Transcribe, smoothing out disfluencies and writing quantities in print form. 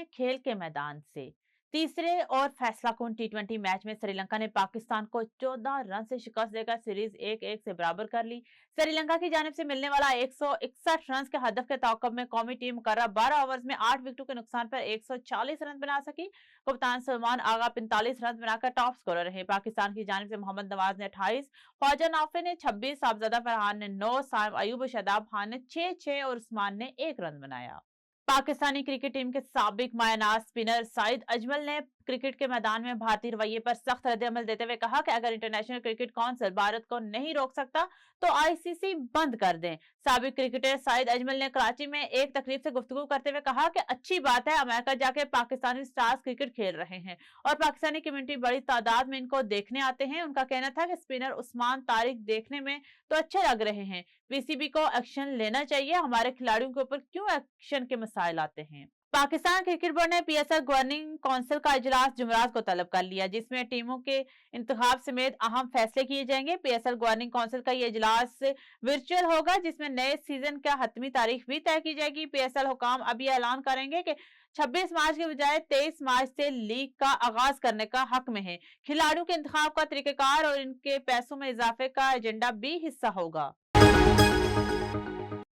हैं खेल के मैदान से। तीसरे और फैसला कुन टी20 मैच में श्रीलंका ने पाकिस्तान को 14 रन से शिकस्त देकर सीरीज 1-1 से बराबर कर ली। श्रीलंका की जानिब से मिलने वाला 161 रन के हदफ के ताक़ुब में कौमी टीम मुकर्रर 12 ओवर्स में 8 विकेटों के नुकसान पर 140 रन बना सकी। कप्तान सलमान आगा 45 रन बनाकर टॉप स्कोरर रहे। पाकिस्तान की जानिब से मोहम्मद नवाज ने 28, ख्वाजा नाफे ने 26, साहबजादा फरहान ने 9, साइम अयूब, शादाब खान ने 6 और उस्मान ने 1 रन बनाया। पाकिस्तानी क्रिकेट टीम के साबिक मायनाज स्पिनर सईद अजमल ने क्रिकेट के मैदान में भारतीय रवैये पर सख्त रद्द-ए-अमल देते हुए कहा कि अगर इंटरनेशनल क्रिकेट काउंसिल भारत को नहीं रोक सकता तो आईसीसी बंद कर दें। साबिक क्रिकेटर सईद अजमल ने कराची में एक तकरीब से गुफ्तगू करते हुए कहा कि अच्छी बात है अमेरिका जाके पाकिस्तानी स्टार्स क्रिकेट खेल रहे हैं और पाकिस्तानी कम्युनिटी बड़ी तादाद में इनको देखने आते हैं। उनका कहना था कि स्पिनर उस्मान तारिक देखने में तो अच्छे लग रहे हैं, पीसीबी को एक्शन लेना चाहिए, हमारे खिलाड़ियों के ऊपर क्यों एक्शन के मसाइल आते हैं। पाकिस्तान क्रिकेट बोर्ड ने पीएसएल गवर्निंग काउंसिल का इजलास जुमेरात को तलब कर लिया, जिसमें टीमों के इंतखाब समेत अहम फैसले किए जाएंगे। पीएसएल गवर्निंग काउंसिल का यह इजलास वर्चुअल होगा, जिसमें नए सीजन का हतमी तारीख भी तय की जाएगी। पीएसएल हुकाम अब यह ऐलान करेंगे कि 26 मार्च के बजाय 23 मार्च से लीग का आगाज करने का हक में है। खिलाड़ियों के इंतखाब का तरीकाकार और इनके पैसों में इजाफे का एजेंडा भी हिस्सा होगा।